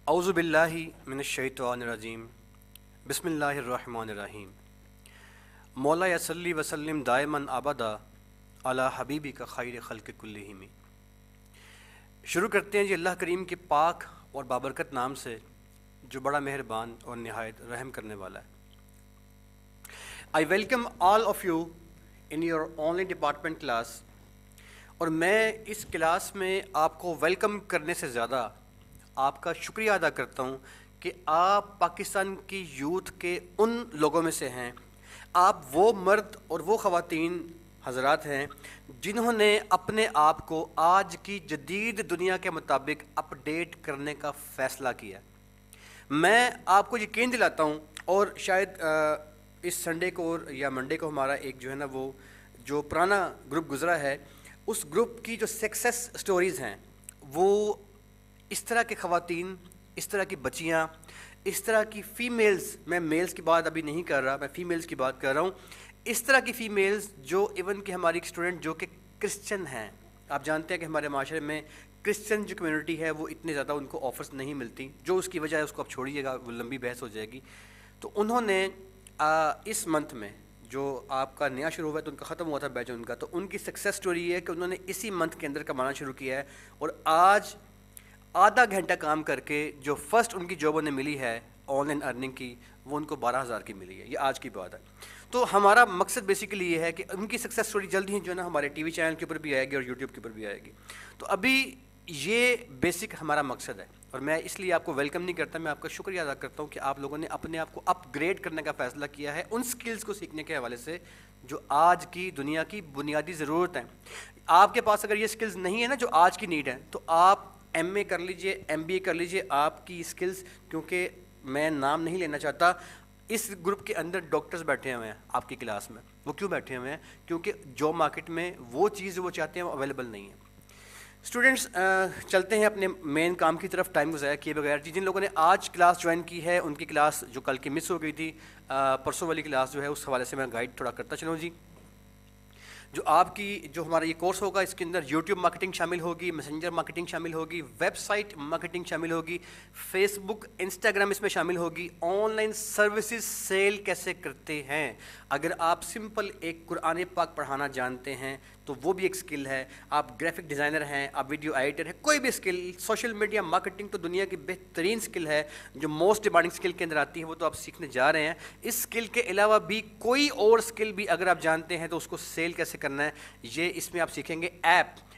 اعوذ باللہ من الشیطان الرجیم بسم اللہ الرحمن الرحیم مولا صلی وسلم دائماً ابدا علی حبیبی کا خیر خلق کلہم۔ شروع کرتے ہیں جی اللہ کریم کے پاک اور بابرکت نام سے جو بڑا مہربان اور نہایت رحم کرنے والا ہے۔ I welcome all of you in your online department class، اور میں اس کلاس میں آپ کو ویلکم کرنے سے زیادہ آپ کا شکریہ ادا کرتا ہوں کہ آپ پاکستان کی یوتھ کے ان لوگوں میں سے ہیں، آپ وہ مرد اور وہ خواتین حضرات ہیں جنہوں نے اپنے آپ کو آج کی جدید دنیا کے مطابق اپ ڈیٹ کرنے کا فیصلہ کیا۔ میں آپ کو یقین دلاتا ہوں، اور شاید اس سنڈے کو یا منڈے کو ہمارا ایک جو ہے نا وہ جو پرانا گروپ گزرا ہے، اس گروپ کی جو سکسیس سٹوریز ہیں وہ اس طرح کے خواتین، اس طرح کی بچیاں، اس طرح کی فیمیلز، میں میلز کی بات ابھی نہیں کر رہا، میں فیمیلز کی بات کر رہا ہوں، اس طرح کی فیمیلز جو ایون کہ ہماری اسٹوڈنٹ جو کہ کرسچن ہیں۔ آپ جانتے ہیں کہ ہمارے معاشرے میں کرسچن جو کمیونٹی ہے وہ اتنے زیادہ ان کو آفرز نہیں ملتی، جو اس کی وجہ ہے اس کو آپ چھوڑیے گا، وہ لمبی بحث ہو جائے گی۔ تو انہوں نے اس منتھ میں جو آپ کا نیا شروع ہوا ہے تو ان کا ختم ہوا تھا بیچ ان کا، تو ان کی سکسیس سٹوری یہ ہے کہ انہوں نے اسی منتھ کے اندر کمانا شروع کیا ہے، اور آج آدھا گھنٹہ کام کر کے جو فرسٹ ان کی جاب انہیں ملی ہے آن لائن ارننگ کی، وہ ان کو 12,000 کی ملی ہے۔ یہ آج کی بات ہے۔ تو ہمارا مقصد بیسیکلی یہ ہے کہ ان کی سکسیس سٹوری جلد ہی جو ہے نا ہمارے ٹی وی چینل کے اوپر بھی آئے گی اور یوٹیوب کے اوپر بھی آئے گی۔ تو ابھی یہ بیسک ہمارا مقصد ہے، اور میں اس لیے آپ کو ویلکم نہیں کرتا، میں آپ کا شکریہ ادا کرتا ہوں کہ آپ لوگوں نے اپنے آپ کو اپ گریڈ کرنے کا فیصلہ کیا ہے ان سکلز کو سیکھنے کے حوالے سے جو آج کی دنیا کی بنیادی ضرورت ہیں۔ آپ کے پاس اگر یہ سکلز نہیں ہے نا جو آج کی نیڈ ہے، تو آپ ایم اے کر لیجئے، ایم بی اے کر لیجئے، آپ کی سکلز، کیونکہ میں نام نہیں لینا چاہتا، اس گروپ کے اندر ڈاکٹرز بیٹھے ہوئے ہیں آپ کی کلاس میں۔ وہ کیوں بیٹھے ہوئے ہیں؟ کیونکہ جاب مارکیٹ میں وہ چیز جو وہ چاہتے ہیں وہ اویلیبل نہیں ہے۔ اسٹوڈنٹس چلتے ہیں اپنے مین کام کی طرف ٹائم کو ضائع کیے بغیر۔ جن لوگوں نے آج کلاس جوائن کی ہے ان کی کلاس جو کل کی مس ہو گئی تھی، پرسوں والی کلاس جو ہے اس حوالے سے میں گائیڈ تھوڑا کرتا چلوں جی۔ جو آپ کی جو ہمارا یہ کورس ہوگا اس کے اندر یوٹیوب مارکیٹنگ شامل ہوگی، میسنجر مارکیٹنگ شامل ہوگی، ویب سائٹ مارکیٹنگ شامل ہوگی، فیس بک، انسٹاگرام اس میں شامل ہوگی، آن لائن سروسز سیل کیسے کرتے ہیں۔ اگر آپ سمپل ایک قرآن پاک پڑھانا جانتے ہیں تو وہ بھی ایک سکل ہے، آپ گرافک ڈیزائنر ہیں، آپ ویڈیو ایڈیٹر ہیں، کوئی بھی سکل، سوشل میڈیا مارکیٹنگ تو دنیا کی بہترین سکل ہے جو موسٹ ڈیمانڈنگ سکل کے اندر آتی ہے، وہ تو آپ سیکھنے جا رہے ہیں۔ اس سکل کے علاوہ بھی کوئی اور سکل بھی اگر آپ جانتے ہیں تو اس کو سیل کیسے کرنا ہے، یہ اس میں آپ سیکھیں گے۔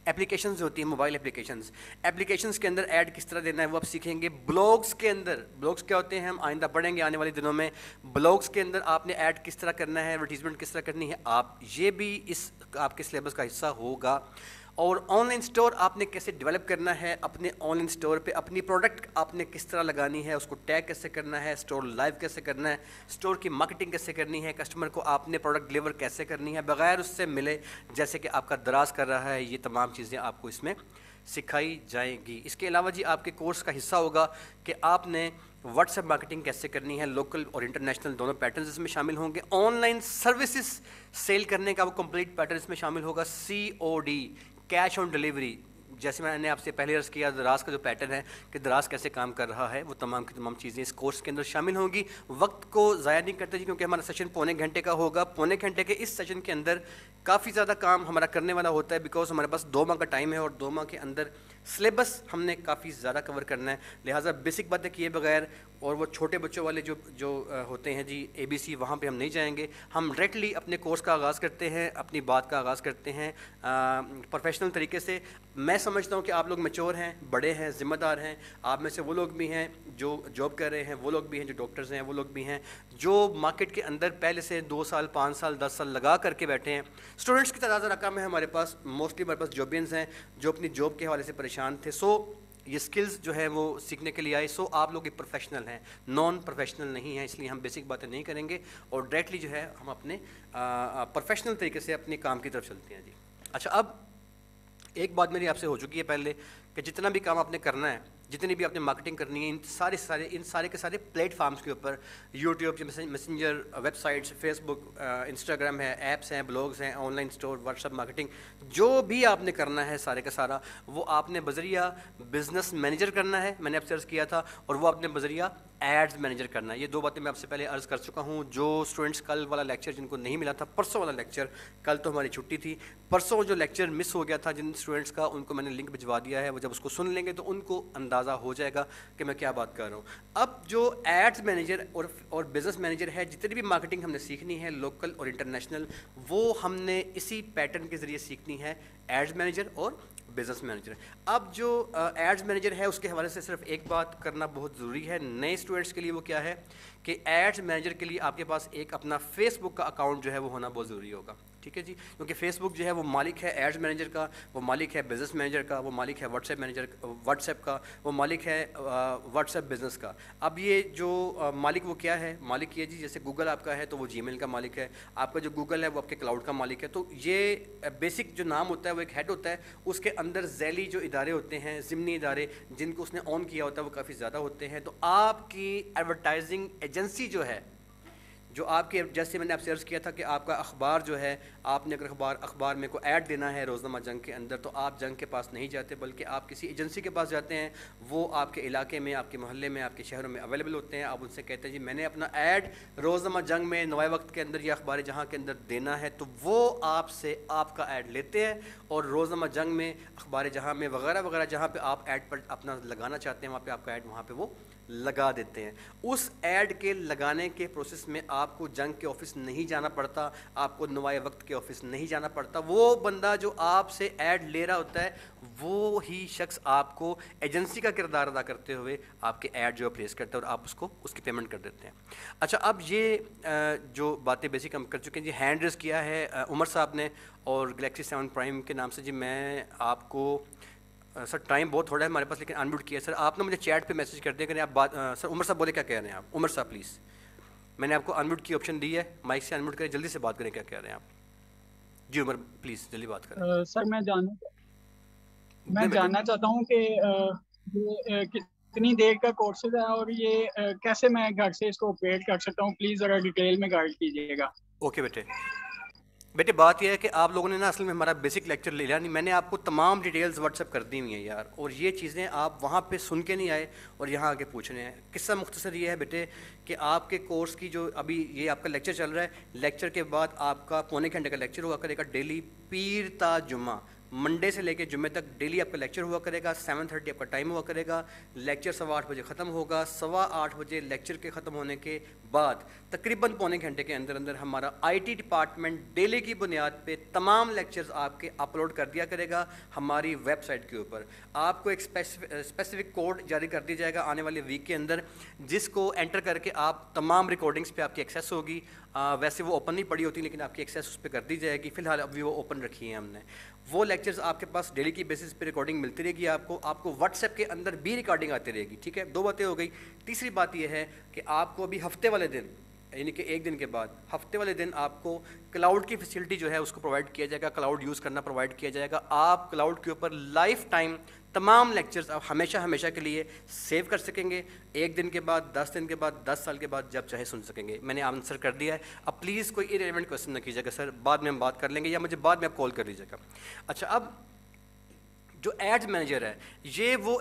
ایپلیکیشنز ہوتی ہیں، موبائل ایپلیکیشنز کے اندر ایڈ کس طرح دینا ہے وہ آپ سیکھیں گے۔ بلاگز کے اندر، بلاگز کیا ہوتے ہیں ہم آئندہ پڑھیں گے آنے والے دنوں میں۔ بلاگز کے اندر آپ نے ایڈ کس طرح کرنا ہے، ایڈورٹیزمنٹ کس طرح کرنی ہے، آپ یہ بھی اس آپ کے سلیبس کا حصہ ہوگا۔ اور آن لائن سٹور آپ نے کیسے ڈیولپ کرنا ہے، اپنے آن لائن سٹور پہ اپنی پروڈکٹ آپ نے کس طرح لگانی ہے، اس کو ٹیگ کیسے کرنا ہے، سٹور لائیو کیسے کرنا ہے، سٹور کی مارکیٹنگ کیسے کرنی ہے، کسٹمر کو آپ نے پروڈکٹ ڈلیور کیسے کرنی ہے بغیر اس سے ملے جیسے کہ آپ کا دراز کر رہا ہے، یہ تمام چیزیں آپ کو اس میں سکھائی جائیں گی۔ اس کے علاوہ جی آپ کے کورس کا حصہ ہوگا کہ آپ نے واٹس ایپ مارکیٹنگ کیسے کرنی ہے، لوکل اور انٹرنیشنل دونوں پیٹرنز اس میں شامل ہوں گے۔ آن لائن سروسز سیل کرنے کا وہ کمپلیٹ پیٹرن اس میں شامل ہوگا۔ COD، کیش آن ڈلیوری، جیسے میں نے آپ سے پہلے عرض کیا دراز کا جو پیٹرن ہے کہ دراز کیسے کام کر رہا ہے، وہ تمام کی تمام چیزیں اس کورس کے اندر شامل ہوں گی۔ وقت کو ضائع نہیں کرتے جی، کیونکہ ہمارا سیشن پونے گھنٹے کا ہوگا۔ پونے گھنٹے کے اس سیشن کے اندر کافی زیادہ کام ہمارا کرنے والا ہوتا ہے، بیکاز ہمارے پاس 2 ماہ کا ٹائم ہے، اور 2 ماہ کے اندر سلیبس ہم نے کافی زیادہ کور کرنا ہے، لہٰذا بیسک باتیں کیے بغیر اور وہ چھوٹے بچوں والے جو ہوتے ہیں جی ABC، وہاں پہ ہم نہیں جائیں گے۔ ہم ڈائریکٹلی اپنے کورس کا آغاز کرتے ہیں، اپنی بات کا آغاز کرتے ہیں پروفیشنل طریقے سے۔ میں سمجھتا ہوں کہ آپ لوگ میچور ہیں، بڑے ہیں، ذمہ دار ہیں، آپ میں سے وہ لوگ بھی ہیں جو جاب کر رہے ہیں، وہ لوگ بھی ہیں جو ڈاکٹرز ہیں، وہ لوگ بھی ہیں جو مارکیٹ کے اندر پہلے سے 2 سال 5 سال 10 سال لگا کر کے بیٹھے ہیں۔ اسٹوڈنٹس کی تعداد رقم ہے ہمارے پاس، موسٹلی ہمارے پاس جابینز ہیں جو اپنی جاب کے حوالے سے پریشان تھے، سو یہ سکلز جو ہے وہ سیکھنے کے لیے آئے۔ سو آپ لوگ ایک پروفیشنل ہیں، نان پروفیشنل نہیں ہیں، اس لیے ہم بیسک باتیں نہیں کریں گے اور ڈائریکٹلی جو ہے ہم اپنے پروفیشنل طریقے سے اپنے کام کی طرف چلتے ہیں جی۔ اچھا، اب ایک بات میری آپ سے ہو چکی ہے پہلے کہ جتنا بھی کام آپ نے کرنا ہے جتنی بھی آپ نے مارکیٹنگ کرنی ہے ان سارے کے سارے پلیٹ فارمس کے اوپر، YouTube, messenger, websites, Facebook, Instagram ہے، ایپس ہیں، بلاگز ہیں، online store, WhatsApp marketing, جو بھی آپ نے کرنا ہے سارے کا سارا وہ آپ نے بذریعہ بزنس مینیجر کرنا ہے، میں نے آپ سے عرض کیا تھا، اور وہ آپ نے بذریعہ ایڈز مینیجر کرنا ہے. یہ دو باتیں میں آپ سے پہلے عرض کر چکا ہوں. جو اسٹوڈنٹس کل والا لیکچر جن کو نہیں ملا تھا، پرسوں والا لیکچر، کل تو ہماری چھٹی تھی، پرسوں جو لیکچر مس ہو گیا تھا جن اسٹوڈنٹس کا، ان کو میں نے لنک بھجوا دیا ہے. وہ جب اس کو سن لیں گے تو ان کو اندازہ ہو جائے گا کہ میں کیا بات کر رہا ہوں. اب جو ایڈز مینیجر اور بزنس مینیجر ہے، جتنی بھی مارکیٹنگ ہم نے سیکھنی ہے لوکل اور انٹرنیشنل، وہ ہم نے اسی پیٹرن کے ذریعے سیکھنی ہے، ایڈز مینیجر اور بزنس مینیجر. اب جو ایڈز مینیجر ہے اس کے حوالے سے صرف ایک بات کرنا بہت ضروری ہے نئے اسٹوڈنٹس کے لیے. وہ کیا ہے کہ ایڈز مینیجر کے لیے آپ کے پاس ایک اپنا فیس بک کا اکاؤنٹ جو ہے وہ ہونا بہت ضروری ہوگا. ٹھیک ہے جی، کیونکہ فیس بک جو ہے وہ مالک ہے ایڈز مینیجر کا، وہ مالک ہے بزنس مینیجر کا، وہ مالک ہے واٹس ایپ کا، وہ مالک ہے واٹس ایپ بزنس کا. اب یہ جو مالک وہ کیا ہے، مالک یہ جی جیسے گوگل آپ کا ہے تو وہ جی میل کا مالک ہے، آپ کا جو گوگل ہے وہ آپ کے کلاؤڈ کا مالک ہے. تو یہ بیسک جو نام ہوتا ہے وہ ایک ہیڈ ہوتا ہے، اس کے اندر ذیلی جو ادارے ہوتے ہیں، ضمنی ادارے جن کو اس نے آن کیا ہوتا ہے وہ کافی زیادہ ہوتے ہیں. تو آپ کی ایڈورٹائزنگ ایجنسی جو ہے، جو آپ کے، جیسے میں نے آپ سے عرض کیا تھا کہ آپ کا اخبار جو ہے، آپ نے اگر اخبار میں کو ایڈ دینا ہے روزنامہ جنگ کے اندر، تو آپ جنگ کے پاس نہیں جاتے بلکہ آپ کسی ایجنسی کے پاس جاتے ہیں. وہ آپ کے علاقے میں، آپ کے محلے میں، آپ کے شہروں میں اویلیبل ہوتے ہیں. آپ ان سے کہتے ہیں جی میں نے اپنا ایڈ روزنامہ جنگ میں، نوائے وقت کے اندر یا اخبار جہاں کے اندر دینا ہے، تو وہ آپ سے آپ کا ایڈ لیتے ہیں اور روزنامہ جنگ میں، اخبار جہاں میں وغیرہ وغیرہ جہاں پہ آپ ایڈ پر اپنا لگانا چاہتے ہیں وہاں پہ آپ کا ایڈ وہاں پہ وہ لگا دیتے ہیں. اس ایڈ کے لگانے کے پروسیس میں آپ کو جنگ کے آفس نہیں جانا پڑتا، آپ کو نوائے وقت کے آفس نہیں جانا پڑتا. وہ بندہ جو آپ سے ایڈ لے رہا ہوتا ہے وہ ہی شخص آپ کو ایجنسی کا کردار ادا کرتے ہوئے آپ کے ایڈ جو پلیس کرتا ہے اور آپ اس کو اس کی پیمنٹ کر دیتے ہیں. اچھا، اب یہ جو باتیں بیسک ہم کر چکے ہیں جی. ہینڈ ریز کیا ہے عمر صاحب نے اور گلیکسی 7 پرائم کے نام سے. جی میں آپ کو سر ٹائم بہت تھوڑا ہے ہمارے پاس لیکن انمیوٹ کیا ہے سر. آپ نے مجھے چیٹ پہ میسج کر دیا کہ آپ بات سر عمر صاحب بولے کیا کہہ رہے ہیں آپ. عمر صاحب پلیز، میں نے آپ کو انمیوٹ کی آپشن دی ہے، مائک سے انمیوٹ کریں، جلدی سے بات کریں، کیا کہہ رہے ہیں آپ. جی عمر پلیز جلدی بات کریں. سر میں جاننا چاہتا ہوں کہ یہ کتنی دیر کا کورسز ہے اور یہ کیسے میں گھر سے اس کو آپریٹ کر سکتا ہوں. پلیز ذرا ڈیٹیل میں گائیڈ کیجیے گا. اوکے بیٹے بات یہ ہے کہ آپ لوگوں نے نا اصل میں ہمارا بیسک لیکچر لے لیا نہیں. میں نے آپ کو تمام ڈیٹیلز واٹس ایپ کر دی ہوئی ہیں یار، اور یہ چیزیں آپ وہاں پہ سن کے نہیں آئے اور یہاں آ کے پوچھ رہے ہیں. قصہ مختصر یہ ہے بیٹے کہ آپ کے کورس کی جو ابھی یہ آپ کا لیکچر چل رہا ہے، لیکچر کے بعد آپ کا پونے گھنٹے کا لیکچر ہوا کرے گا ڈیلی، پیر تا جمعہ، منڈے سے لے کے جمعے تک ڈیلی آپ کا لیکچر ہوا کرے گا. 7:30 آپ کا ٹائم ہوا کرے گا. لیکچر 8:15 بجے ختم ہوگا. 8:15 بجے لیکچر کے ختم ہونے کے بعد تقریباً پونے گھنٹے کے اندر اندر ہمارا آئی ٹی ڈپارٹمنٹ ڈیلی کی بنیاد پہ تمام لیکچرز آپ کے اپلوڈ کر دیا کرے گا ہماری ویب سائٹ کے اوپر. آپ کو ایک اسپیسیفک کوڈ جاری کر دیا جائے گا آنے والے ویک کے اندر، جس کو انٹر کر کے آپ تمام ریکارڈنگز پہ آپ کی ایکسیس ہوگی. ویسے وہ اوپن نہیں پڑی ہوتی لیکن آپ کی ایکسیس اس پہ کر دی جائے گی. فی الحال ابھی وہ اوپن رکھی ہیں ہم نے. وہ لیکچرز آپ کے پاس ڈیلی کی بیسس پہ ریکارڈنگ ملتی رہے گی. آپ کو واٹس ایپ کے اندر بھی ریکارڈنگ آتی رہے گی. ٹھیک ہے، 2 باتیں ہو گئی. تیسری بات یہ ہے کہ آپ کو ابھی ہفتے والے دن، یعنی کہ ایک دن کے بعد، ہفتے والے دن آپ کو کلاؤڈ کی فیسلٹی جو ہے اس کو پرووائڈ کیا جائے گا. کلاؤڈ یوز کرنا پرووائڈ کیا جائے گا. آپ کلاؤڈ کے اوپر لائف ٹائم تمام لیکچرز آپ ہمیشہ کے لیے سیو کر سکیں گے. 1 دن کے بعد، 10 دن کے بعد، 10 سال کے بعد، جب چاہے سن سکیں گے. میں نے آنسر کر دیا ہے. اب پلیز کوئی ایریلیونٹ کویشچن نہ کیجیے گا سر، بعد میں ہم بات کر لیں گے یا مجھے بعد میں آپ کال کر لیجیے گا. اچھا، اب جو ایڈز مینیجر ہے یہ وہ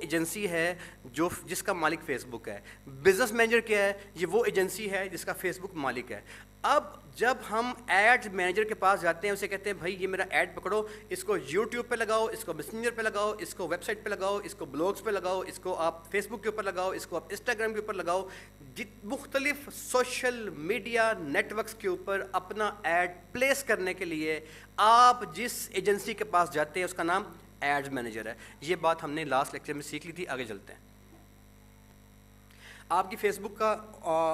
ایجنسی ہے جو جس کا مالک فیس بک ہے. بزنس مینیجر کیا ہے؟ یہ وہ ایجنسی ہے جس کا فیس بک مالک ہے. اب جب ہم ایڈ مینیجر کے پاس جاتے ہیں، اسے کہتے ہیں بھائی یہ میرا ایڈ پکڑو، اس کو یوٹیوب پہ لگاؤ، اس کو میسنجر پہ لگاؤ، اس کو ویب سائٹ پہ لگاؤ، اس کو بلاگس پہ لگاؤ، اس کو آپ فیس بک کے اوپر لگاؤ، اس کو آپ انسٹاگرام کے اوپر لگاؤ. مختلف سوشل میڈیا نیٹ ورکس کے اوپر اپنا ایڈ پلیس کرنے کے لیے آپ جس ایجنسی کے پاس جاتے ہیں اس کا نام ایڈز مینیجر ہے. یہ بات ہم نے لاسٹ لیکچر میں سیکھ لی تھی. آگے چلتے ہیں. آپ کی فیس بک کا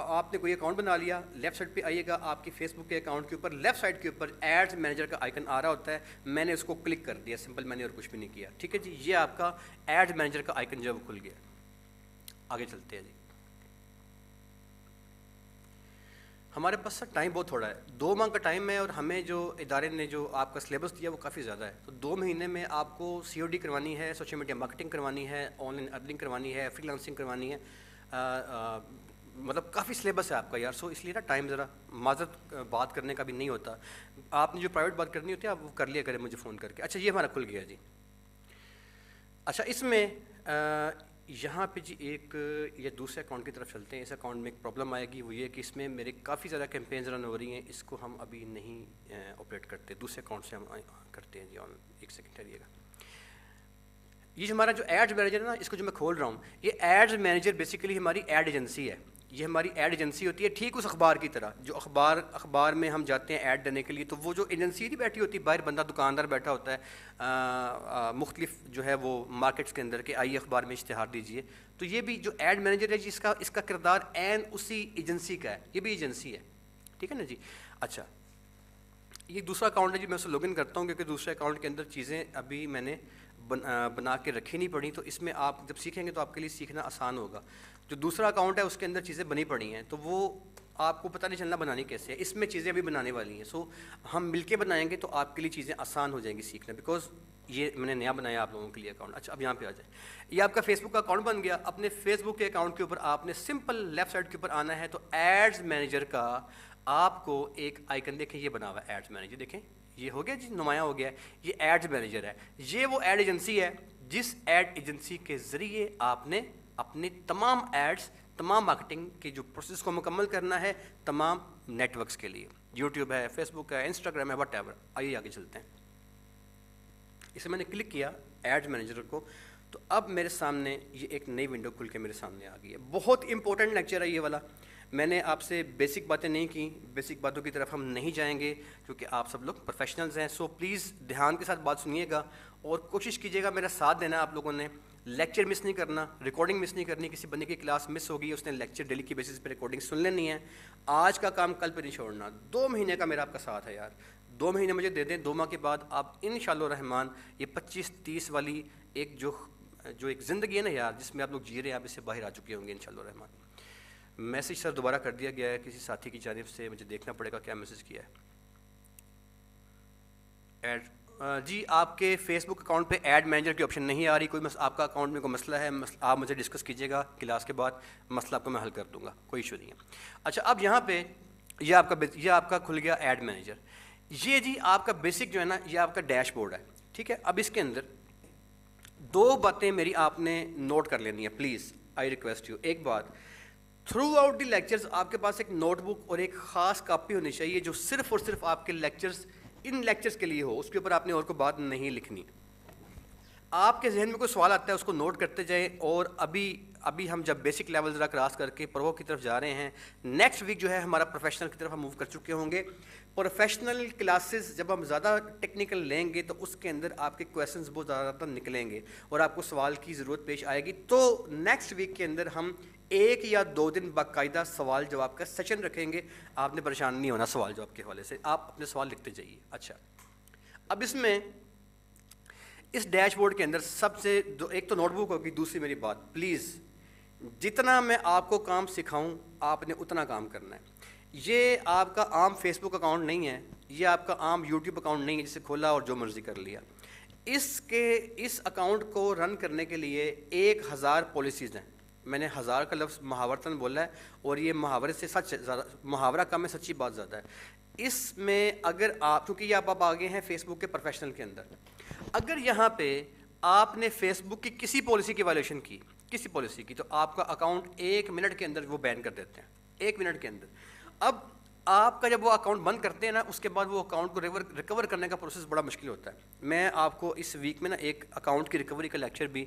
آپ نے کوئی اکاؤنٹ بنا لیا، لیفٹ سائڈ پہ آئیے گا. آپ کی فیس بک کے اکاؤنٹ کے اوپر لیفٹ سائڈ کے اوپر ایڈز مینیجر کا آئیکن آ رہا ہوتا ہے. میں نے اس کو کلک کر دیا، سمپل، میں نے اور کچھ بھی نہیں کیا. ٹھیک ہے جی، یہ آپ کا ایڈز مینیجر کا آئیکن جو ہے وہ کھل گیا. آگے چلتے ہیں جی. ہمارے پاس سر ٹائم بہت تھوڑا ہے, 2 ماہ کا ٹائم ہے, اور ہمیں جو ادارے نے جو آپ کا سلیبس دیا وہ کافی زیادہ ہے. تو 2 مہینے میں آپ کو COD کروانی ہے, سوشل میڈیا مارکیٹنگ کروانی ہے, آن لائن ارننگ کروانی ہے, فری لانسنگ کروانی ہے, مطلب کافی سلیبس ہے آپ کا یار. سو اس لیے نا ٹائم ذرا معذرت بات کرنے کا بھی نہیں ہوتا. آپ نے جو پرائیویٹ بات کرنی ہوتی ہے آپ وہ کر لیا کریں مجھے فون کر کے. اچھا یہ ہمارا کھل گیا جی. اچھا اس میں یہاں پہ جی ایک یہ دوسرے اکاؤنٹ کی طرف چلتے ہیں. اس اکاؤنٹ میں ایک پرابلم آئے گی, وہ یہ کہ اس میں میرے کافی زیادہ کیمپینز رن ہو رہی ہیں, اس کو ہم ابھی نہیں آپریٹ کرتے, دوسرے اکاؤنٹ سے ہم کرتے ہیں جی. آن ایک سیکنڈ ٹھہریے گا. یہ جو ہمارا جو ایڈز مینیجر ہے نا, اس کو جو میں کھول رہا ہوں, یہ ایڈز مینیجر بیسیکلی ہماری ایڈ ایجنسی ہے. یہ ہماری ایڈ ایجنسی ہوتی ہے ٹھیک اس اخبار کی طرح. جو اخبار میں ہم جاتے ہیں ایڈ دینے کے لیے, تو وہ جو ایجنسی نہیں بیٹھی ہوتی باہر, بندہ دکاندار بیٹھا ہوتا ہے مختلف جو ہے وہ مارکیٹس کے اندر کہ آئیے اخبار میں اشتہار دیجیے, تو یہ بھی جو ایڈ مینیجر ہے جی اس کا کردار عین اسی ایجنسی کا ہے. یہ بھی ایجنسی ہے, ٹھیک ہے نا جی. اچھا یہ دوسرا اکاؤنٹ ہے جی, میں اسے لاگ ان کرتا ہوں کیونکہ دوسرے اکاؤنٹ کے اندر چیزیں ابھی میں نے بنا کے رکھی نہیں پڑی. تو اس میں آپ جب سیکھیں گے تو آپ کے لیے سیکھنا آسان ہوگا. جو دوسرا اکاؤنٹ ہے اس کے اندر چیزیں بنی پڑی ہیں, تو وہ آپ کو پتہ نہیں چلنا بنانی کیسے ہے. اس میں چیزیں ابھی بنانے والی ہیں. سو ہم مل کے بنائیں گے تو آپ کے لیے چیزیں آسان ہو جائیں گی سیکھنا, بیکاز یہ میں نے نیا بنایا آپ لوگوں کے لیے اکاؤنٹ. اچھا اب یہاں پہ آ جائیں. یہ آپ کا فیس بک کا اکاؤنٹ بن گیا. اپنے فیس بک کے اکاؤنٹ کے اوپر آپ نے سمپل لیفٹ سائڈ کے اوپر آنا ہے, تو ایڈز مینیجر کا آپ کو ایک آئیکن دیکھیں یہ بنا ہوا ہے ایڈز مینیجر, دیکھیں یہ ہو گیا جی, نمایاں ہو گیا. یہ ایڈز مینیجر ہے. یہ وہ ایڈ ایجنسی ہے جس ایڈ ایجنسی کے ذریعے آپ نے اپنے تمام ایڈز, تمام مارکیٹنگ کے جو پروسیس کو مکمل کرنا ہے تمام نیٹ ورکس کے لیے. یوٹیوب ہے, فیس بک ہے, انسٹاگرام ہے, واٹ ایور. آئیے آگے چلتے ہیں. اسے میں نے کلک کیا ایڈ مینیجر کو, تو اب میرے سامنے یہ ایک نئی ونڈو کھل کے میرے سامنے آ گئی ہے. بہت امپورٹنٹ لیکچر ہے یہ والا. میں نے آپ سے بیسک باتیں نہیں کی, بیسک باتوں کی طرف ہم نہیں جائیں گے کیونکہ آپ سب لوگ پروفیشنلز ہیں. سو پلیز دھیان کے ساتھ بات سنیے گا اور کوشش کیجیے گا میرا ساتھ دینا. آپ لوگوں نے لیکچر مس نہیں کرنا, ریکارڈنگ مس نہیں کرنی. کسی بندے کی کلاس مس ہوگی, اس نے لیکچر ڈیلی کی بیسس پہ ریکارڈنگ سن لینی ہے. آج کا کام کل پہ نہیں چھوڑنا. 2 مہینے کا میرا آپ کا ساتھ ہے یار. 2 مہینے مجھے دے دیں, 2 ماہ کے بعد آپ انشاءاللہ الرحمن یہ 25-30 والی ایک جو ایک زندگی ہے نا یار, جس میں آپ لوگ جی رہے ہیں, آپ اس سے باہر آ چکے ہوں گے انشاءاللہ الرحمن. میسیج سر دوبارہ کر دیا گیا ہے کسی ساتھی کی جانب سے, مجھے دیکھنا پڑے گا کیا میسیج کیا ہے. ایڈ جی آپ کے فیس بک اکاؤنٹ پہ ایڈ مینیجر کی آپشن نہیں آ رہی. کوئی آپ کا اکاؤنٹ میں کوئی مسئلہ ہے, آپ مجھے ڈسکس کیجیے گا کلاس کے بعد, مسئلہ آپ کو میں حل کر دوں گا, کوئی ایشو نہیں ہے. اچھا اب یہاں پہ یہ آپ کا کھل گیا ایڈ مینیجر. یہ جی آپ کا بیسک جو ہے نا, یہ آپ کا ڈیش بورڈ ہے, ٹھیک ہے. اب اس کے اندر 2 باتیں میری آپ نے نوٹ کر لینی ہے پلیز, آئی ریکویسٹ یو. ایک بات, تھرو آؤٹ دی لیکچرز آپ کے پاس ایک نوٹ بک اور ایک خاص کاپی ہونی چاہیے جو صرف اور صرف آپ کے لیکچرز, ان لیکچرز کے لیے ہو. اس کے اوپر آپ نے اور کوئی بات نہیں لکھنی. آپ کے ذہن میں کوئی سوال آتا ہے اس کو نوٹ کرتے جائیں. اور ابھی ہم جب بیسک لیول ذرا کراس کر کے پرو کی طرف جا رہے ہیں, نیکسٹ ویک جو ہے ہمارا پروفیشنل کی طرف ہم موو کر چکے ہوں گے. پروفیشنل کلاسز جب ہم زیادہ ٹیکنیکل لیں گے تو اس کے اندر آپ کے کویشچنز بہت زیادہ نکلیں گے اور آپ کو سوال کی ضرورت پیش آئے گی. تو نیکسٹ ویک کے اندر ہم 1 یا 2 دن باقاعدہ سوال جواب کا سیشن رکھیں گے. آپ نے پریشان نہیں ہونا سوال جواب کے حوالے سے, آپ اپنے سوال لکھتے جائیے. اچھا اب اس میں اس ڈیش بورڈ کے اندر سب سے ایک تو نوٹ بک ہوگی. دوسری میری بات, پلیز جتنا میں آپ کو کام سکھاؤں آپ نے اتنا کام کرنا ہے. یہ آپ کا عام فیس بک اکاؤنٹ نہیں ہے, یہ آپ کا عام یوٹیوب اکاؤنٹ نہیں ہے جسے کھولا اور جو مرضی کر لیا. اس اکاؤنٹ کو رن کرنے کے لیے 1000 پالیسیز ہیں. میں نے 1000 کا لفظ محاورتاً بولا ہے, اور یہ محاورے سے سچ زیادہ, محاورہ کم ہے, سچی بات زیادہ ہے. اس میں اگر آپ, کیونکہ یہ آپ آگے ہیں فیس بک کے پروفیشنل کے اندر, اگر یہاں پہ آپ نے فیس بک کی کسی پالیسی کی وائلیشن کی, کسی پالیسی کی, تو آپ کا اکاؤنٹ 1 منٹ کے اندر وہ بین کر دیتے ہیں, 1 منٹ کے اندر. اب آپ کا جب وہ اکاؤنٹ بند کرتے ہیں نا, اس کے بعد وہ اکاؤنٹ کو ریکور کرنے کا پروسیس بڑا مشکل ہوتا ہے. میں آپ کو اس ویک میں نا ایک اکاؤنٹ کی ریکوری کا لیکچر بھی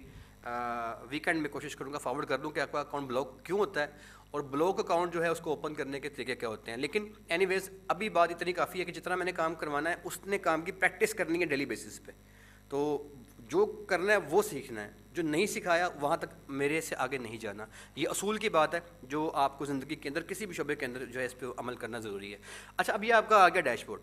ویکینڈ میں کوشش کروں گا فارورڈ کر دوں کہ آپ کا اکاؤنٹ بلاک کیوں ہوتا ہے اور بلاک اکاؤنٹ جو ہے اس کو اوپن کرنے کے طریقے کیا ہوتے ہیں. لیکن اینی ویز ابھی بات اتنی کافی ہے کہ جتنا میں نے کام کروانا ہے اس نے کام کی پریکٹس کرنی ہے ڈیلی بیسس پہ. تو جو کرنا ہے وہ سیکھنا ہے, جو نہیں سکھایا وہاں تک میرے سے آگے نہیں جانا. یہ اصول کی بات ہے جو آپ کو زندگی کے اندر کسی بھی شعبے کے اندر جو ہے اس پہ عمل کرنا ضروری ہے. اچھا اب یہ آپ کا آ گیا ڈیش بورڈ.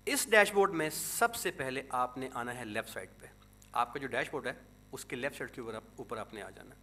اس ڈیش بورڈ میں سب سے پہلے آپ نے آنا ہے لیفٹ سائڈ پہ. آپ کا جو ڈیش بورڈ ہے اس کے لیفٹ سائڈ کے اوپر آپ نے آ جانا ہے.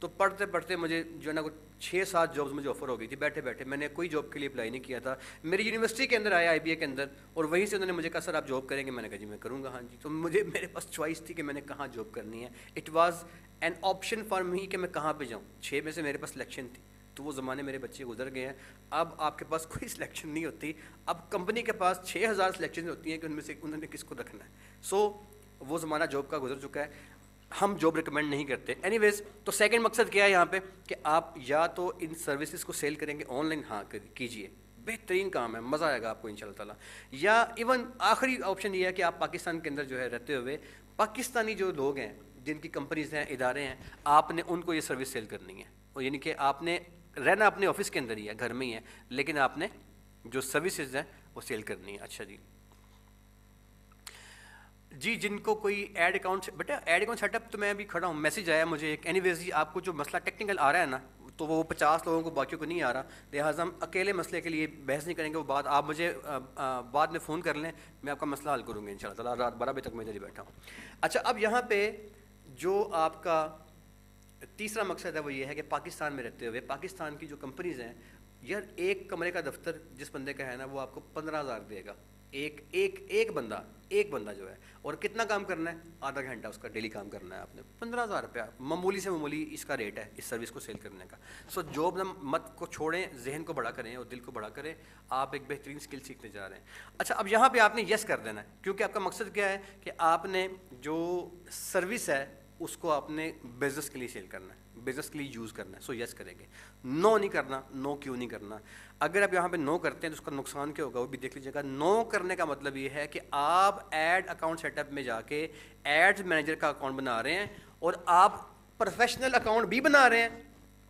تو پڑھتے پڑھتے مجھے جو ہے نا 6-7 جابس مجھے آفر ہو گئی تھی بیٹھے بیٹھے. میں نے کوئی جاب کے لیے اپلائی نہیں کیا تھا. میری یونیورسٹی کے اندر آیا IBA کے اندر, اور وہیں سے انہوں نے مجھے کہا سر آپ جاب کریں گے؟ میں نے کہا جی میں کروں گا. ہاں جی. تو میرے پاس چوائس تھی کہ میں نے کہاں جاب کرنی ہے. It was an option for me کہ میں کہاں پہ جاؤں. 6 میں سے میرے پاس سلیکشن تھی. تو وہ زمانے میرے بچے گزر گئے ہیں. اب آپ کے پاس کوئی سلیکشن نہیں ہوتی. اب کمپنی کے پاس 6000 سلیکشن ہوتی ہیں کہ ان میں سے انہوں نے کس کو رکھنا ہے. سو وہ زمانہ جاب کا گزر چکا ہے. ہم جاب ریکمینڈ نہیں کرتے. اینی ویز, تو سیکنڈ مقصد کیا ہے یہاں پہ کہ آپ یا تو ان سروسز کو سیل کریں گے آن لائن, ہاں کیجیے, بہترین کام ہے, مزہ آئے گا آپ کو انشاء اللہ تعالیٰ. یا ایون آخری آپشن یہ ہے کہ آپ پاکستان کے اندر جو ہے رہتے ہوئے پاکستانی جو لوگ ہیں جن کی کمپنیز ہیں, ادارے ہیں, آپ نے ان کو یہ سروس سیل کرنی ہے. اور یعنی کہ آپ نے رہنا اپنے آفس کے اندر ہی ہے, گھر میں ہی ہے, لیکن آپ نے جو سروسز ہیں وہ سیل کرنی ہے. اچھا جی جن کو کوئی ایڈ اکاؤنٹ, بیٹا ایڈ اکاؤنٹ سیٹ اپ تو میں ابھی کھڑا ہوں, میسج آیا مجھے ایک. اینی ویز جی آپ کو جو مسئلہ ٹیکنیکل آ رہا ہے نا, تو وہ 50 لوگوں کو باقیوں کو نہیں آ رہا, لہٰذا ہم اکیلے مسئلے کے لیے بحث نہیں کریں گے. وہ بات آپ مجھے بعد میں فون کر لیں, میں آپ کا مسئلہ حل کروں گا ان شاء اللہ تعالیٰ. رات 12 بجے تک میں ادھر ہی بیٹھا ہوں. اچھا, اب یہاں پہ جو آپ کا تیسرا مقصد ہے وہ یہ ہے کہ پاکستان میں رہتے ہوئے پاکستان کی جو کمپنیز ہیں, یار ایک کمرے کا دفتر جس بندے کا ہے نا وہ آپ کو 15000 دے گا. ایک بندہ جو ہے, اور کتنا کام کرنا ہے, آدھا گھنٹہ اس کا ڈیلی کام کرنا ہے آپ نے. 15000 روپیہ معمولی سے معمولی اس کا ریٹ ہے اس سروس کو سیل کرنے کا. سو جاب مت کو چھوڑیں, ذہن کو بڑا کریں اور دل کو بڑا کریں. آپ ایک بہترین اسکل سیکھنے جا رہے ہیں. اچھا, اب یہاں پہ آپ نے یس کر دینا ہے, کیونکہ آپ کا مقصد کیا ہے کہ آپ نے جو سروس ہے اس کو آپ نے بزنس کے لیے سیل کرنا ہے, بزنس کے لیے یوز کرنا ہے. سو یس کریں گے, نو نہیں کرنا. نو کیوں نہیں کرنا؟ اگر آپ یہاں پہ نو کرتے ہیں تو اس کا نقصان کیا ہوگا وہ بھی دیکھ لیجیے گا. نو کرنے کا مطلب یہ ہے کہ آپ ایڈ اکاؤنٹ سیٹ اپ میں جا کے ایڈز مینیجر کا اکاؤنٹ بنا رہے ہیں, اور آپ پروفیشنل اکاؤنٹ بھی بنا رہے ہیں,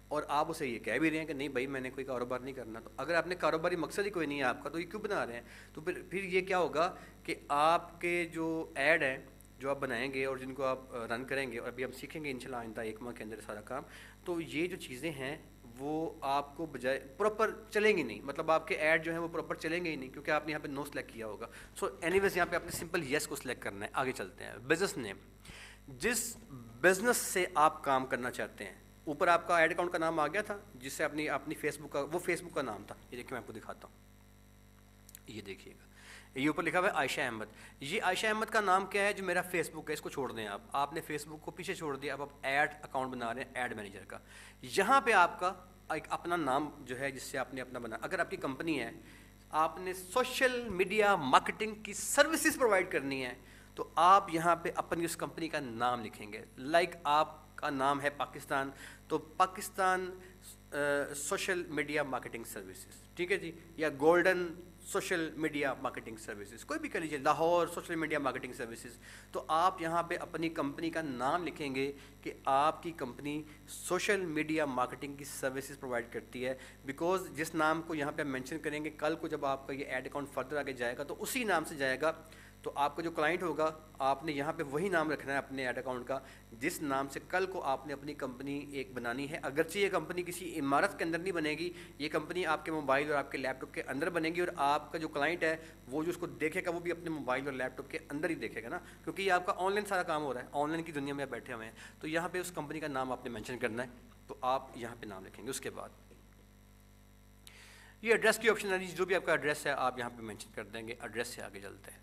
اور آپ اسے یہ کہہ بھی رہے ہیں کہ نہیں بھائی میں نے کوئی کاروبار نہیں کرنا. تو اگر آپ نے کاروباری مقصد ہی کوئی نہیں ہے آپ کا, تو یہ کیوں بنا رہے ہیں؟ تو پھر یہ کیا ہوگا کہ آپ کے جو ایڈ ہیں جو آپ بنائیں گے اور جن کو آپ رن کریں گے, اور ابھی ہم سیکھیں گے انشاءاللہ آئندہ 1 ماہ کے اندر سارا کام, تو یہ جو چیزیں ہیں وہ آپ کو بجائے پراپر چلیں گی نہیں. مطلب آپ کے ایڈ جو ہیں وہ پراپر چلیں گے ہی نہیں, کیونکہ آپ نے یہاں پہ نو سلیکٹ کیا ہوگا. سو اینی ویز یہاں پہ آپ نے سمپل یس کو سلیکٹ کرنا ہے. آگے چلتے ہیں. بزنس نیم, جس بزنس سے آپ کام کرنا چاہتے ہیں. اوپر آپ کا ایڈ اکاؤنٹ کا نام آ گیا تھا جس سے اپنی فیس بک کا, وہ فیس بک کا نام تھا. یہ دیکھیں میں آپ کو دکھاتا ہوں, یہ دیکھیے گا, یہ اوپر لکھا ہوا ہے عائشہ احمد. یہ عائشہ احمد کا نام کیا ہے جو میرا فیس بک ہے, اس کو چھوڑ دیں آپ نے فیس بک کو پیچھے چھوڑ دیا. اب آپ ایڈ اکاؤنٹ بنا رہے ہیں ایڈ مینیجر کا. یہاں پہ آپ کا ایک اپنا نام جو ہے جس سے آپ نے اپنا بنا, اگر آپ کی کمپنی ہے آپ نے سوشل میڈیا مارکیٹنگ کی سروسز پرووائڈ کرنی ہے, تو آپ یہاں پہ اپنی اس کمپنی کا نام لکھیں گے. لائک آپ کا نام ہے پاکستان, تو Pakistan social media marketing services, ٹھیک ہے جی, یا golden social media marketing services, کوئی بھی کر لیجیے, Lahore social media marketing services. تو آپ یہاں پہ اپنی کمپنی کا نام لکھیں گے کہ آپ کی کمپنی سوشل میڈیا مارکیٹنگ کی سروسز پرووائڈ کرتی ہے. بیکاز جس نام کو یہاں پہ مینشن کریں گے, کل کو جب آپ کا یہ ایڈ اکاؤنٹ فردر آگے جائے گا تو اسی نام سے جائے گا. تو آپ کا جو کلائنٹ ہوگا آپ نے یہاں پہ وہی نام رکھنا ہے اپنے ایڈ اکاؤنٹ کا جس نام سے کل کو آپ نے اپنی کمپنی ایک بنانی ہے. اگرچہ یہ کمپنی کسی عمارت کے اندر نہیں بنے گی, یہ کمپنی آپ کے موبائل اور آپ کے لیپ ٹاپ کے اندر بنے گی, اور آپ کا جو کلائنٹ ہے وہ جو اس کو دیکھے گا وہ بھی اپنے موبائل اور لیپ ٹاپ کے اندر ہی دیکھے گا نا, کیونکہ یہ آپ کا آن لائن سارا کام ہو رہا ہے, آن لائن کی دنیا میں آپ بیٹھے ہوئے ہیں. تو یہاں پہ اس کمپنی کا نام آپ نے مینشن کرنا ہے, تو آپ یہاں پہ نام لکھیں گے. اس کے بعد یہ ایڈریس کی آپشن ہے, جو بھی آپ کا ایڈریس ہے آپ یہاں پہ مینشن کر دیں گے. ایڈریس سے آگے چلتے ہیں.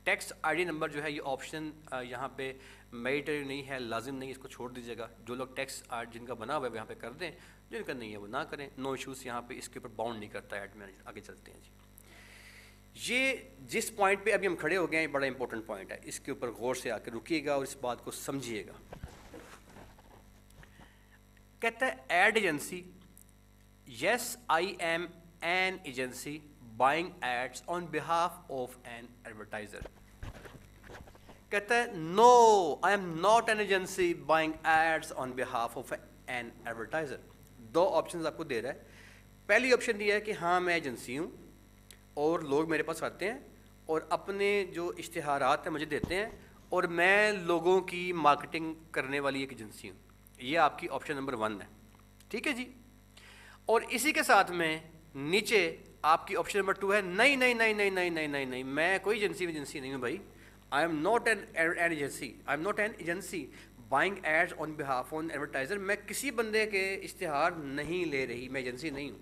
ٹیکس آئی ڈی نمبر جو ہے یہ آپشن یہاں پہ میٹری نہیں ہے, لازم نہیں, اس کو چھوڑ دیجیے گا. جو لوگ ٹیکس جن کا بنا ہوا ہے یہاں پہ کر دیں, جن کا نہیں ہے وہ نہ کریں. نو ایشوز, یہاں پہ اس کے اوپر باؤنڈ نہیں کرتا ایڈ مینیجر. آگے چلتے ہیں جی. یہ جس پوائنٹ پہ ابھی ہم کھڑے ہو گئے ہیں یہ بڑا امپورٹنٹ پوائنٹ ہے, اس کے اوپر غور سے آ کے رکیے گا اور اس بات کو سمجھیے گا. کہتا ہے ad agency, yes I am an agency buying ads on behalf of an advertiser. کہتا ہے no, I am not an agency buying ads on behalf of an advertiser. 2 options آپ کو دے رہا ہے. پہلی آپشن یہ ہے کہ ہاں میں ایجنسی ہوں اور لوگ میرے پاس آتے ہیں اور اپنے جو اشتہارات ہیں مجھے دیتے ہیں, اور میں لوگوں کی مارکیٹنگ کرنے والی ایک ایجنسی ہوں. یہ آپ کی آپشن نمبر 1 ہے, ٹھیک ہے جی. اور اسی کے ساتھ میں نیچے آپ کی آپشن نمبر 2 ہے نہیں نہیں نہیں نہیں نہیں نہیں نہیں نہیں, میں کوئی ایجنسی نہیں ہوں بھائی. I am not an agency, I am not an agency buying ads on behalf on advertiser. میں کسی بندے کے اشتہار نہیں لے رہی, میں ایجنسی نہیں ہوں.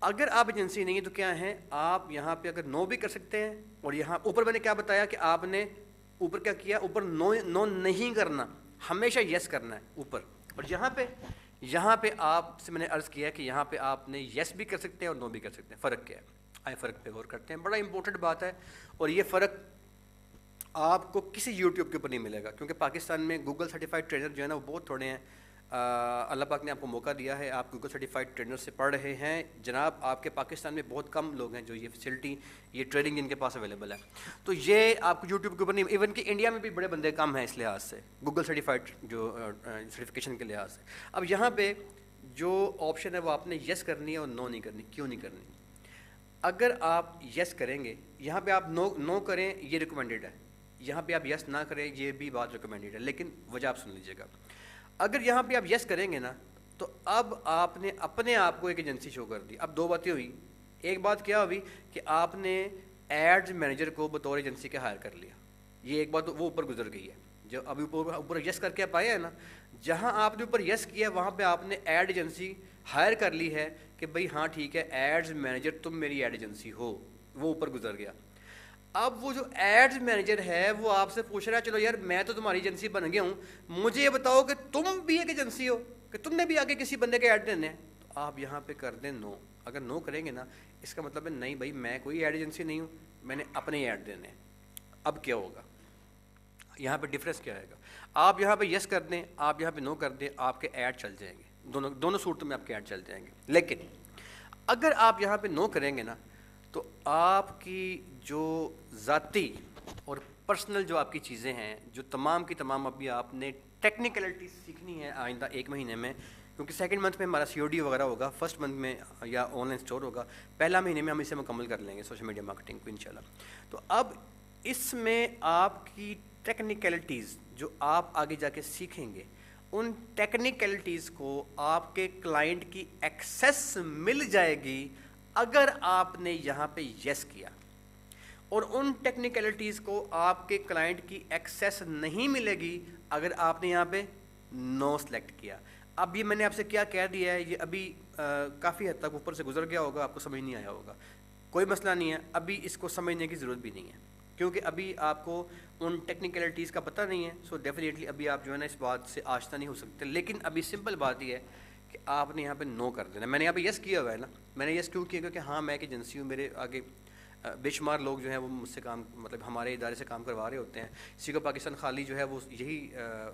اگر آپ ایجنسی نہیں ہیں تو کیا ہیں آپ یہاں پہ اگر نو بھی کر سکتے ہیں, اور یہاں اوپر میں نے کیا بتایا کہ آپ نے اوپر کیا کیا, اوپر نو نہیں کرنا, ہمیشہ یس کرنا ہے اوپر. اور یہاں پہ آپ سے میں نے عرض کیا کہ یہاں پہ آپ نے یس بھی کر سکتے ہیں اور نو بھی کر سکتے ہیں. فرق کیا ہے, آئے فرق پہ غور کرتے ہیں. بڑا امپورٹنٹ بات ہے, اور یہ فرق آپ کو کسی یوٹیوب کے اوپر نہیں ملے گا, کیونکہ پاکستان میں گوگل سرٹیفائڈ ٹرینر جو ہے نا وہ بہت تھوڑے ہیں. اللہ پاک نے آپ کو موقع دیا ہے, آپ گوگل سرٹیفائڈ ٹرینر سے پڑھ رہے ہیں. جناب آپ کے پاکستان میں بہت کم لوگ ہیں جو یہ فیسلٹی, یہ ٹریننگ ان کے پاس اویلیبل ہے. تو یہ آپ کو یوٹیوب کے اوپر نہیں, ایون کہ انڈیا میں بھی بڑے بندے کم ہیں اس لحاظ سے, گوگل سرٹیفائڈ جو سرٹیفکیشن کے لحاظ سے. اب یہاں پہ جو آپشن ہے وہ آپ نے یس کرنی ہے اور نو نہیں کرنی. کیوں نہیں کرنی؟ اگر آپ یس کریں گے, یہاں پہ آپ نو کریں یہ ریکمینڈیڈ ہے, یہاں پہ آپ یس نہ کریں یہ بھی بات ریکمینڈیڈ ہے, لیکن وجہ آپ سن لیجیے گا. اگر یہاں پہ آپ یس کریں گے نا تو اب آپ نے اپنے آپ کو ایک ایجنسی شو کر دی. اب دو باتیں ہوئی. ایک بات کیا ہوئی کہ آپ نے ایڈز مینیجر کو بطور ایجنسی کے ہائر کر لیا, یہ ایک بات وہ اوپر گزر گئی ہے. جو ابھی اوپر یس کر کے آپ آئے ہیں نا, جہاں آپ نے اوپر یس کیا وہاں پہ آپ نے ایڈ ایجنسی ہائر کر لی ہے کہ بھئی ہاں ٹھیک ہے ایڈز مینیجر تم میری ایڈ ایجنسی ہو, وہ اوپر گزر گیا. اب وہ جو ایڈز مینیجر ہے وہ آپ سے پوچھ رہا ہے چلو یار میں تو تمہاری ایجنسی بن گیا ہوں, مجھے یہ بتاؤ کہ تم بھی ایک ایجنسی ہو, کہ تم نے بھی آگے کسی بندے کے ایڈ دینے ہیں. تو آپ یہاں پہ کر دیں نو. اگر نو کریں گے نا اس کا مطلب ہے نہیں بھائی میں کوئی ایڈ ایجنسی نہیں ہوں, میں نے اپنے ایڈ دینے ہیں. اب کیا ہوگا, یہاں پہ ڈفرینس کیا آئے گا؟ آپ یہاں پہ یس کر دیں, آپ یہاں پہ نو کر دیں, آپ کے ایڈ چل جائیں گے. دونوں صورتوں میں آپ کے ایڈ چل جائیں گے. لیکن اگر آپ یہاں پہ نو کریں گے نا تو آپ کی جو ذاتی اور پرسنل جو آپ کی چیزیں ہیں, جو تمام کی تمام ابھی آپ نے ٹیکنیکلٹی سیکھنی ہے آئندہ 1 مہینے میں, کیونکہ سیکنڈ منتھ میں ہمارا COD وغیرہ ہوگا, فرسٹ منتھ میں یا آن لائن اسٹور ہوگا, پہلا مہینے میں ہم اسے مکمل کر لیں گے سوشل میڈیا مارکیٹنگ کو انشاءاللہ. تو اب اس میں آپ کی ٹیکنیکلٹیز جو آپ آگے جا کے سیکھیں گے, ان ٹیکنیکلٹیز کو آپ کے کلائنٹ کی ایکسیس مل جائے گی اگر آپ نے یہاں پہ یس کیا, اور ان ٹیکنیکلٹیز کو آپ کے کلائنٹ کی ایکسیس نہیں ملے گی اگر آپ نے یہاں پہ نو سلیکٹ کیا. اب یہ میں نے آپ سے کیا کہہ دیا ہے, یہ ابھی کافی حد تک اوپر سے گزر گیا ہوگا, آپ کو سمجھ نہیں آیا ہوگا, کوئی مسئلہ نہیں ہے, ابھی اس کو سمجھنے کی ضرورت بھی نہیں ہے کیونکہ ابھی آپ کو ان ٹیکنیکلٹیز کا پتہ نہیں ہے. سو ڈیفینیٹلی ابھی آپ جو ہے نا اس بات سے آشنا نہیں ہو سکتے. لیکن ابھی سمپل بات یہ ہے کہ آپ نے یہاں پہ نو کر دینا. میں نے یہاں پہ یس کیا ہوا ہے نا, میں نے یس کیوں کیا کیونکہ ہاں میں ایک ایجنسی ہوں, میرے آگے بے شمار لوگ جو ہیں وہ مجھ سے کام مطلب ہمارے ادارے سے کام کروا رہے ہوتے ہیں. سیکو پاکستان خالی جو ہے وہ یہی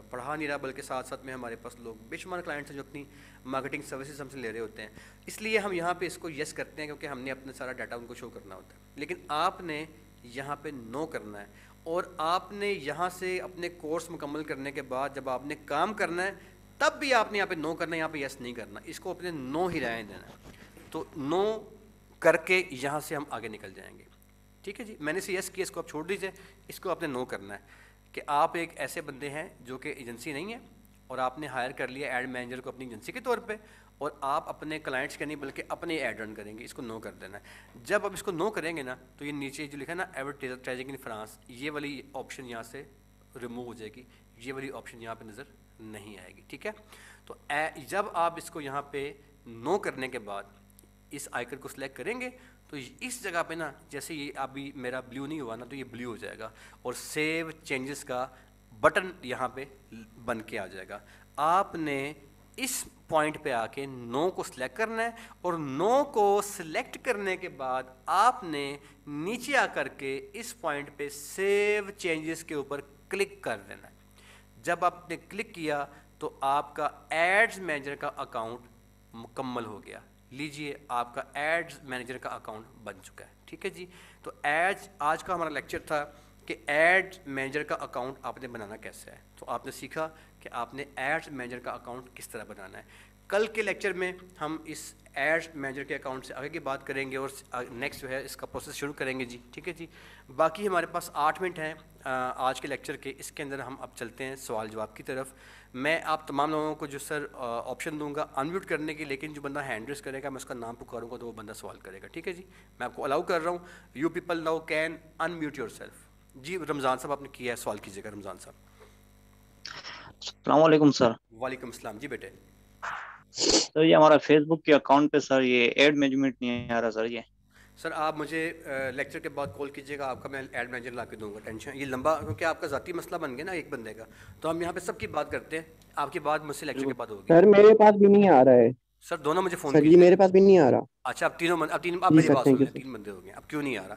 پڑھا نہیں رہا, بلکہ ساتھ ساتھ میں ہمارے پاس لوگ بے شمار کلائنٹس ہیں جو اپنی مارکیٹنگ سروسز ہم سے لے رہے ہوتے ہیں. اس لیے ہم یہاں پہ اس کو یس کرتے ہیں کیونکہ ہم نے اپنا سارا ڈاٹا ان کو شو کرنا ہوتا ہے. لیکن آپ نے یہاں پہ نو کرنا ہے, اور آپ نے یہاں سے اپنے کورس مکمل کرنے کے بعد جب آپ نے کام کرنا ہے تب بھی آپ نے یہاں پہ نو کرنا ہے, یہاں پہ یس نہیں کرنا. اس کو اپنے نو ہی رائے دینا ہے. تو نو کر کے یہاں سے ہم آگے نکل جائیں گے. ٹھیک ہے جی, میں نے اسے یس کیا, اس کو آپ چھوڑ دیجیے, اس کو آپ نے نو کرنا ہے کہ آپ ایک ایسے بندے ہیں جو کہ ایجنسی نہیں ہے, اور آپ نے ہائر کر لیا ایڈ مینیجر کو اپنی ایجنسی کے طور پہ, اور آپ اپنے کلائنٹس کے نہیں بلکہ اپنے ایڈ رن کریں گے. اس کو نو کر دینا ہے. جب آپ اس کو نو کریں گے نا تو یہ نیچے جو لکھا ہے نا ایڈورٹائزنگ ان فرانس, یہ والی آپشن یہاں سے ریموو ہو جائے گی, یہ والی آپشن یہاں پہ نظر نہیں آئے گی. ٹھیک ہے, تو جب آپ اس کو یہاں پہ نو کرنے کے بعد اس آئیکن کو سلیکٹ کریں گے تو اس جگہ پہ نا جیسے یہ ابھی میرا بلیو نہیں ہوا نا تو یہ بلیو ہو جائے گا, اور سیو چینجز کا بٹن یہاں پہ بن کے آ جائے گا. آپ نے اس پوائنٹ پہ آ کے نو کو سلیکٹ کرنا ہے, اور نو کو سلیکٹ کرنے کے بعد آپ نے نیچے آ کر کے اس پوائنٹ پہ سیو چینجز کے اوپر کلک کر دینا ہے. جب آپ نے کلک کیا تو آپ کا ایڈز مینیجر کا اکاؤنٹ مکمل ہو گیا. لیجئے آپ کا ایڈز مینیجر کا اکاؤنٹ بن چکا ہے. ٹھیک ہے جی, تو آج کا ہمارا لیکچر تھا کہ ایڈ مینیجر کا اکاؤنٹ آپ نے بنانا کیسے ہے. تو آپ نے سیکھا کہ آپ نے ایڈ مینیجر کا اکاؤنٹ کس طرح بنانا ہے. کل کے لیکچر میں ہم اس ایڈ مینیجر کے اکاؤنٹ سے آگے کی بات کریں گے, اور نیکسٹ جو ہے اس کا پروسیس شروع کریں گے جی. ٹھیک ہے جی, باقی ہمارے پاس 8 منٹ ہیں آج کے لیکچر کے, اس کے اندر ہم اب چلتے ہیں سوال جواب کی طرف. میں آپ تمام لوگوں کو جو سر آپشن دوں گا انمیوٹ کرنے کی, لیکن جو بندہ ہینڈ ریز کرے گا میں اس کا نام پکاروں گا تو وہ بندہ سوال کرے گا. ٹھیک ہے جی, میں آپ کو الاؤ کر رہا ہوں. You people now can unmute yourself. جی رمضان صاحب آپ نے کیا ہے, سوال کیجیے گا رمضان صاحب. السلام علیکم سر. وعلیکم السلام. جی بیٹے. سر یہ ہمارا فیس بک کے اکاؤنٹ پہ سر یہ ایڈ مینجمنٹ نہیں آ رہا سر. یہ سر آپ مجھے لیکچر کے بعد کال کیجیے گا, آپ کا میں ایڈ مینیجر لا کے دوں گا. ٹینشن یہ لمبا, کیونکہ آپ کا ذاتی مسئلہ بن گیا نا ایک بندے کا, تو ہم یہاں پہ سب کی بات کرتے ہیں. آپ کی بات مجھ سے لیکچر کے بعد ہوگی. سر میرے پاس بھی نہیں آ رہا ہے. سر دونوں مجھے فون سر جی کیجیے. میرے پاس بھی نہیں آ رہا. اچھا اب تینوں اب جی میری سر بات تھینک سن یو لیں. سر. 3 بندے ہو گئے, اب کیوں نہیں آ رہا؟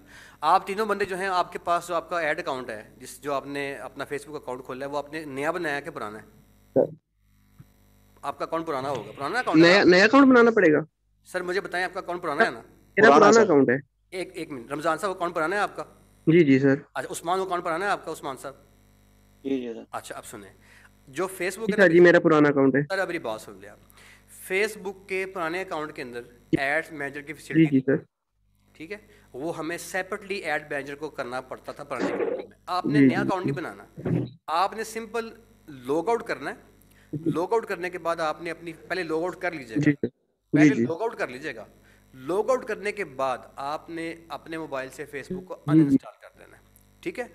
آپ تینوں بندے جو ہیں, آپ کے پاس جو آپ کا ایڈ اکاؤنٹ ہے, جو آپ نے اپنا فیس بک اکاؤنٹ کھولا ہے, وہ آپ نے نیا بنایا ہے کہ پرانا ہے؟ سر آپ کا اکاؤنٹ پرانا ہوگا, پرانا اکاؤنٹ ہے نا. نیا اکاؤنٹ بنانا پڑے گا. سر مجھے بتائیں آپ کا اکاؤنٹ پرانا ہے نا؟ میرا پرانا سر. اکاؤنٹ ہے. ایک منٹ, رمضان صاحب اکاؤنٹ پرانا ہے آپ کا؟ جی جی سر. اچھا عثمان اکاؤنٹ پرانا ہے آپ کا؟ عثمان صاحب جی جی سر. اچھا اب سنیں, جو فیس بک جی ہے نا سر جی میرا پرانا اکاؤنٹ ہے. سر, اب میری بات سن لیا. فیس بک کے پرانے اکاؤنٹ کے اندر ایڈ مینیجر کی جی فیسلٹی جی سر. ٹھیک ہے, وہ ہمیں سیپریٹلی ایڈ مینیجر کو کرنا پڑتا تھا پرانے اکاؤنٹ میں. آپ نے جی نیا جی اکاؤنٹ نہیں بنانا, آپ نے سمپل لاگ آؤٹ کرنا ہے. لاگ آؤٹ کرنے کے بعد آپ نے اپنی پہلے لاگ آؤٹ کر لیجیے گا, جی سر. جی پہلے جی لاگ آؤٹ کر لیجیے گا. لاگ آؤٹ کرنے کے بعد آپ نے اپنے موبائل سے فیس بک کو ان جی جی انسٹال کر دینا ہے. ٹھیک ہے,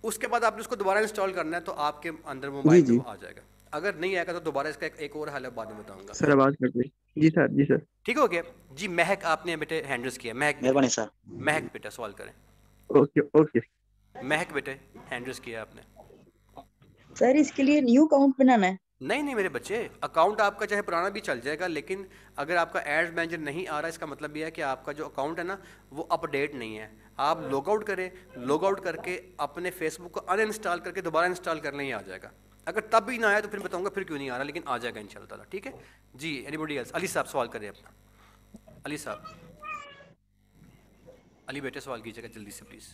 اس کے بعد آپ نے اس کو دوبارہ انسٹال کرنا ہے, تو آپ کے اندر جی موبائل میں جی وہ آ جائے گا. اگر نہیں آئے گا تو دوبارہ اس کا ایک اور حل ہے, بعد میں بتاؤں گا. سر آواز کٹ گئی. جی سر جی سر. ٹھیک ہو گیا جی. مہک آپ نے بیٹے ہینڈلس کیا. مہک بیٹے, مہربانی سر. مہک بیٹا سوال کریں. Okay okay. مہک بیٹے ہینڈلس کیا آپ نے. سر اس کے لیے نیو اکاؤنٹ بنانا ہے؟ نہیں میرے بچے, اکاؤنٹ آپ کا چاہے پرانا بھی چل جائے گا, لیکن اگر آپ کا ایڈ مینیجر نہیں آ رہا, اس کا مطلب یہ ہے کہ آپ کا جو اکاؤنٹ ہے نا وہ اپ ڈیٹ نہیں ہے. آپ لاگ آؤٹ کریں, لاگ آؤٹ کر کے اپنے فیس بک کو ان انسٹال کر کے دوبارہ انسٹال کر لیں, یہ آ جائے گا. اگر تب بھی نہ آیا تو پھر بتاؤں گا پھر کیوں نہیں آ رہا, لیکن آ جائے گا ان شاء اللہ تعالیٰ. ٹھیک ہے جی. Anybody else? Ali Sahab سوال کریں اپنا. علی صاحب, علی بیٹے سوال کیجیے گا جلدی سے پلیز.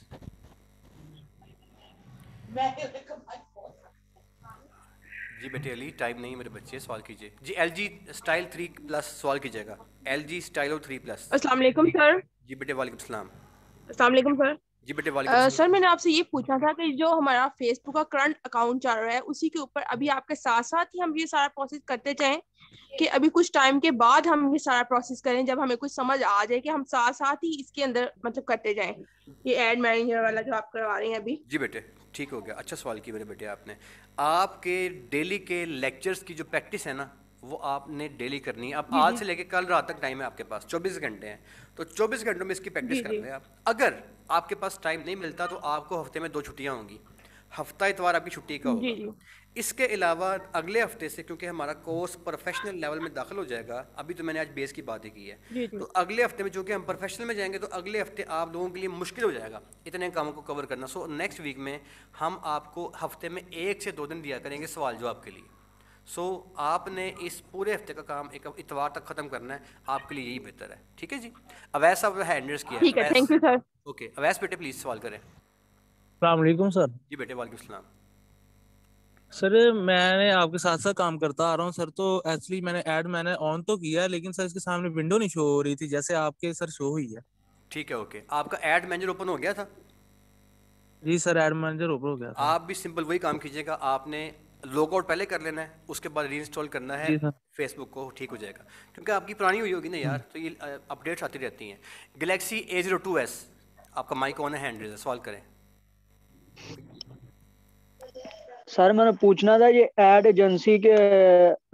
جی بیٹے علی, ٹائم نہیں میرے بچے, سوال کیجیے. جی ایل جی اسٹائل 3+ سوال کیجیے گا. L G اسٹائلو 3+. السلام علیکم سر. جی بیٹے وعلیکم السلام. السلام علیکم سر. جی بیٹے وعلیکم السلام. سر میں نے آپ سے یہ پوچھنا تھا کہ جو ہمارا فیس بک کا کرنٹ اکاؤنٹ چل رہا ہے, اسی کے اوپر ابھی آپ کے ساتھ ساتھ ہی ہم یہ سارا پروسیس کرتے جائیں, کہ ابھی کچھ ٹائم کے بعد ہم یہ سارا پروسیس کریں, جب ہمیں کچھ سمجھ آ جائے کہ ہم ساتھ ساتھ ہی اس کے اندر مطلب کرتے جائیں, یہ ایڈ مینیجر والا جو آپ کروا رہے ہیں ابھی؟ جی بیٹے ٹھیک ہو گیا, اچھا سوال کیا میرے بیٹے آپ نے. آپ کے ڈیلی کے لیکچرز کی جو پریکٹس ہے نا, وہ آپ نے ڈیلی کرنی ہے. اب آج سے لے کے کل رات تک ٹائم ہے آپ کے پاس, 24 گھنٹے ہیں, تو 24 گھنٹوں میں اس کی پریکٹس کر لیں آپ. اگر آپ کے پاس ٹائم نہیں ملتا تو آپ کو ہفتے میں 2 چھٹیاں ہوں گی. ہفتہ اتوار آپ کی چھٹی کا ہوگا. اس کے علاوہ اگلے ہفتے سے, کیونکہ ہمارا کورس پروفیشنل لیول میں داخل ہو جائے گا, ابھی تو میں نے آج بیس کی بات ہی کی ہے, تو اگلے ہفتے میں جو کہ ہم پروفیشنل میں جائیں گے, تو اگلے ہفتے آپ لوگوں کے لیے مشکل ہو جائے گا اتنے کاموں کو کور کرنا. سو نیکسٹ ویک میں ہم آپ کو ہفتے میں 1 سے 2 دن دیا کریں گے سوال جواب کے لیے. سو آپ نے اس پورے ہفتے کا کام ایک اتوار تک ختم کرنا ہے, آپ کے لیے یہی بہتر ہے. ٹھیک ہے جی. اویس صاحب ہینڈلس کیا ہے. ٹھیک ہے, thank you sir. Okay Awais بیٹے پلیز سوال کریں. السلام علیکم سر. جی بیٹے وعلیکم السلام. سر میں نے آپ کے ساتھ ساتھ کام کرتا آ رہا ہوں سر, تو ایکچولی میں نے آن تو کیا, لیکن سر اس کے سامنے ونڈو نہیں شو ہو رہی تھی جیسے آپ کے سر شو ہوئی ہے. ٹھیک ہے اوکے. آپ کا ایڈ مینیجر اوپن ہو گیا تھا؟ جی سر ایڈ مینیجر اوپن ہو گیا تھا. آپ بھی سمپل وہی کام کیجیے گا, آپ نے لاگ آؤٹ پہلے کر لینا ہے, اس کے بعد ری انسٹال کرنا ہے فیس بک کو, ٹھیک ہو جائے گا. کیونکہ آپ کی پرانی ہوئی ہوگی نا یار, تو یہ اپڈیٹس آتی رہتی ہیں. گلیکسی A02s آپ کا مائک آن ہے, ہینڈ ریز ہے, سوال کریں. سر میں نے پوچھنا تھا, یہ ایڈ ایجنسی کے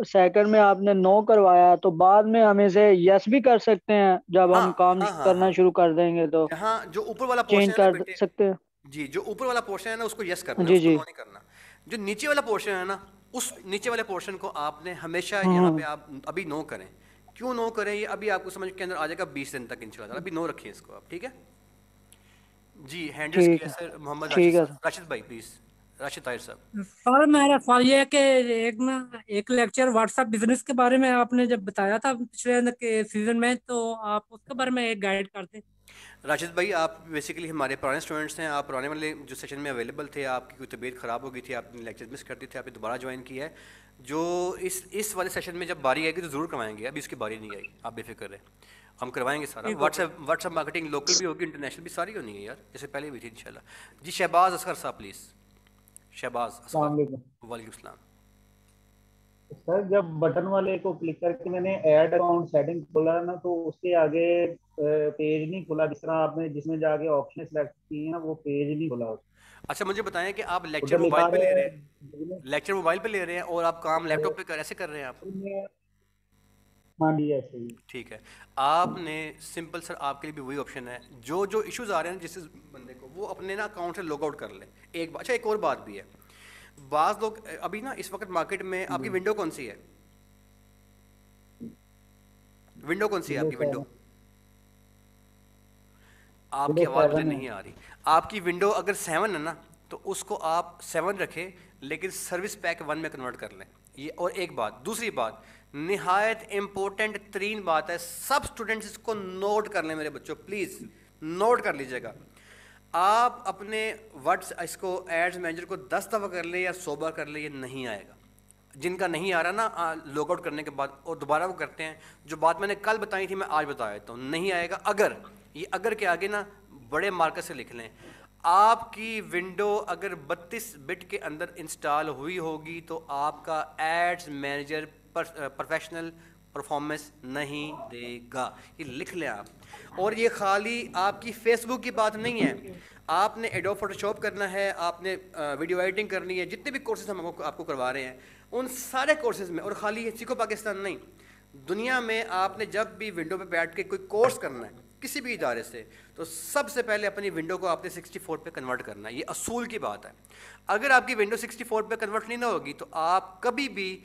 سیکنڈ میں آپ نے نو کروایا, تو بعد میں ہم اسے یس بھی کر سکتے ہیں جب ہم کام کرنا شروع کر دیں گے, تو جہاں جو اوپر والا چینج پورشن ہے کر سکتے ہیں؟ جی, جو اوپر والا پورشن ہے نا اس کو یس کرنا ہے, جی اس کو جی نو نہیں کرنا. جو نیچے والا پورشن ہے نا, اس نیچے والے پورشن کو آپ نے ہمیشہ یہاں پہ آپ ابھی نو کریں. کیوں نو کریں یہ ابھی آپ کو سمجھ کے اندر آ جائے گا 20 دن تک انشاءاللہ. ابھی نو رکھیں اس کو آپ, ٹھیک ہے جی. ہینڈلس کیا ہے سر محمد راشد صاحب. راشد بھائی پلیز, راشد طاہر صاحب. سر میرا سوال یہ ہے کہ ایک لیکچر واٹس ایپ بزنس کے بارے میں آپ نے جب بتایا تھا پچھلے سیزن میں, تو آپ اس کے بارے میں ایک گائیڈ کرتے. راشد بھائی آپ بیسیکلی ہمارے پرانے اسٹوڈنٹس ہیں, آپ پرانے والے جو سیشن میں اویلیبل تھے, آپ کی کوئی طبیعت خراب ہو گئی تھی, آپ نے لیکچر مس کر دی تھے, آپ نے دوبارہ جوائن کیا ہے. جو اس والے سیشن میں جب باری آئے گی تو ضرور کروائیں گے, ابھی اس کی باری نہیں آئی, آپ بے فکر رہیں, ہم کروائیں گے سارا. واٹس ایپ مارکیٹنگ لوکل بھی ہوگی, انٹرنیشنل بھی ساری ہونی ہے یار, جیسے پہلے بھی تھی انشاءاللہ. جی شہباز اصغر صاحب پلیز. شہباز اصغر. السلام علیکم. وعلیکم السلام. سر جب بٹن والے کو کلک کر کے میں نے ایڈ اکاؤنٹ سیٹنگ کھولا نا, تو اس کے آگے پیج نہیں کھلا, جس طرح آپ نے جس میں جا کے آپشن سلیکٹ کی ہیں وہ پیج نہیں کھلا. اچھا مجھے بتائیں کہ آپ لیکچر ادھر لکھا موبائل پہ لے رہے ہے ہیں، لیکچر موبائل پہ لے رہے ہیں اور آپ کام لیپ ٹاپ پہ ایسے کر رہے ہیں آپ؟ ہاں جی ایسے ہی. ٹھیک ہے، آپ نے سمپل سر آپ کے لیے بھی وہی آپشن ہے، جو جو ایشوز آ رہے ہیں جس بندے کو وہ اپنے نا اکاؤنٹ سے لاگ آؤٹ کر لیں. اچھا ایک اور بات بھی ہے، بعض لوگ ابھی نا اس وقت مارکیٹ میں آپ کی ونڈو کون سی ہے؟ ونڈو کون سی ہے آپ کی ونڈو؟ آپ کی آواز مجھے نہیں آ رہی. آپ کی ونڈو اگر 7 ہے نا تو اس کو آپ 7 رکھیں لیکن سروس پیک 1 میں کنورٹ کر لیں. یہ اور ایک بات، دوسری بات نہایت امپورٹنٹ ترین بات ہے، سب اسٹوڈنٹس اس کو نوٹ کر لیں میرے بچوں، پلیز نوٹ کر لیجیے گا. آپ اپنے ورڈس اس کو ایڈز مینیجر کو 10 دفعہ کر لیں یا 100 بار کر لیں، یہ نہیں آئے گا. جن کا نہیں آ رہا نا لاگ آؤٹ کرنے کے بعد اور دوبارہ وہ کرتے ہیں، جو بات میں نے کل بتائی تھی میں آج بتا دیتا ہوں، نہیں آئے گا. اگر یہ اگر کے آگے نا بڑے مارکر سے لکھ لیں، آپ کی ونڈو اگر 32 بٹ کے اندر انسٹال ہوئی ہوگی تو آپ کا ایڈز مینیجر پروفیشنل پرفارمنس نہیں دے گا. یہ لکھ لیں آپ. اور یہ خالی آپ کی فیس بک کی بات نہیں ہے، آپ نے ایڈوب فوٹو شاپ کرنا ہے، آپ نے ویڈیو ایڈیٹنگ کرنی ہے، جتنے بھی کورسز ہم آپ کو کروا رہے ہیں ان سارے کورسز میں، اور خالی یہ سیکھو پاکستان نہیں، دنیا میں آپ نے جب بھی ونڈو پہ بیٹھ کے کوئی کورس کرنا ہے کسی بھی ادارے سے تو سب سے پہلے اپنی ونڈو کو آپ نے 64 پہ کنورٹ کرنا ہے. یہ اصول کی بات ہے. اگر آپ کی ونڈو 64 پہ کنورٹ نہیں نہ ہوگی تو آپ کبھی بھی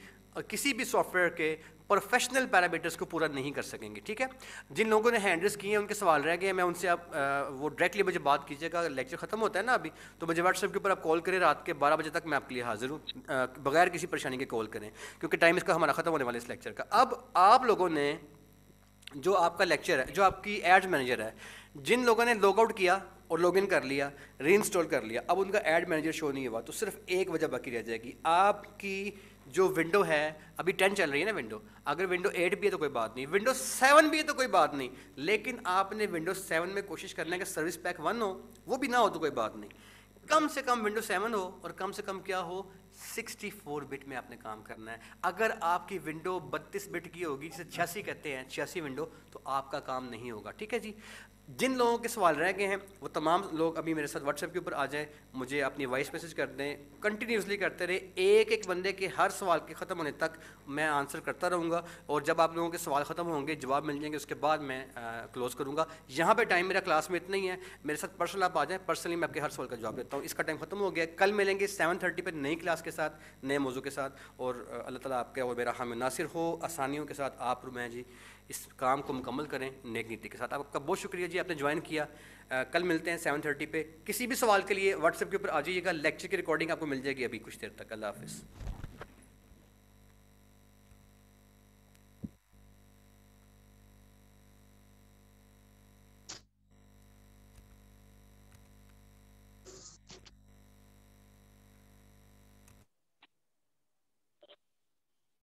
کسی بھی سافٹ ویئر کے پروفیشنل پیرامیٹرز کو پورا نہیں کر سکیں گے. ٹھیک ہے، جن لوگوں نے ہینڈ کیے ہیں ان کے سوال رہ گئے ہیں، میں ان سے آپ وہ ڈائریکٹلی مجھے بات کیجیے گا. لیکچر ختم ہوتا ہے نا ابھی تو مجھے واٹس ایپ کے اوپر آپ کال کریں، رات کے 12 بجے تک میں آپ کے لیے حاضر ہوں، بغیر کسی پریشانی کے کال کریں کیونکہ ٹائم اس کا ہمارا ختم ہونے والا ہے اس لیکچر کا. اب آپ لوگوں نے جو آپ کا لیکچر ہے، جو آپ کی ایڈ مینیجر ہے، جن لوگوں نے لاگ آؤٹ کیا اور لاگ ان کر لیا، ری انسٹال کر لیا، اب ان کا ایڈ مینیجر شو نہیں ہوا تو صرف ایک وجہ باقی رہ جائے گی. آپ کی جو ونڈو ہے ابھی 10 چل رہی ہے نا ونڈو، اگر ونڈو 8 بھی ہے تو کوئی بات نہیں، ونڈو 7 بھی ہے تو کوئی بات نہیں، لیکن آپ نے ونڈو 7 میں کوشش کرنا ہے کہ سروس پیک 1 ہو، وہ بھی نہ ہو تو کوئی بات نہیں، کم سے کم ونڈو 7 ہو اور کم سے کم کیا ہو 64 بٹ میں آپ نے کام کرنا ہے. اگر آپ کی ونڈو 32 بٹ کی ہوگی جسے 86 کہتے ہیں، 86 ونڈو، تو آپ کا کام نہیں ہوگا. ٹھیک ہے جی. جن لوگوں کے سوال رہ گئے ہیں وہ تمام لوگ ابھی میرے ساتھ واٹس ایپ کے اوپر آ جائیں، مجھے اپنی وائس میسج کر دیں، کنٹینیوسلی کرتے رہے، ایک ایک بندے کے ہر سوال کے ختم ہونے تک میں آنسر کرتا رہوں گا، اور جب آپ لوگوں کے سوال ختم ہوں گے، جواب مل جائیں گے، اس کے بعد میں کلوز کروں گا. یہاں پہ ٹائم میرا کلاس میں اتنا ہی ہے، میرے ساتھ پرسنل آپ آ جائیں، پرسنلی میں آپ کے ہر سوال کا جواب دیتا ہوں. اس کا ٹائم ختم ہو گیا. کل ملیں گے 7:30 پہ نئی کلاس کے ساتھ، نئے موضوع کے ساتھ، اور اللہ تعالیٰ آپ کے اور میرا حامد ناصر ہو، آسانیوں کے ساتھ آپ اور میں جی اس کام کو مکمل کریں نیک نیتی کے ساتھ. آپ کا بہت شکریہ جی، آپ نے جوائن کیا. کل ملتے ہیں 7:30 پہ. کسی بھی سوال کے لیے واٹس ایپ کے اوپر آ جائیے گا، لیکچر کی ریکارڈنگ آپ کو مل جائے گی ابھی کچھ دیر تک. اللہ حافظ.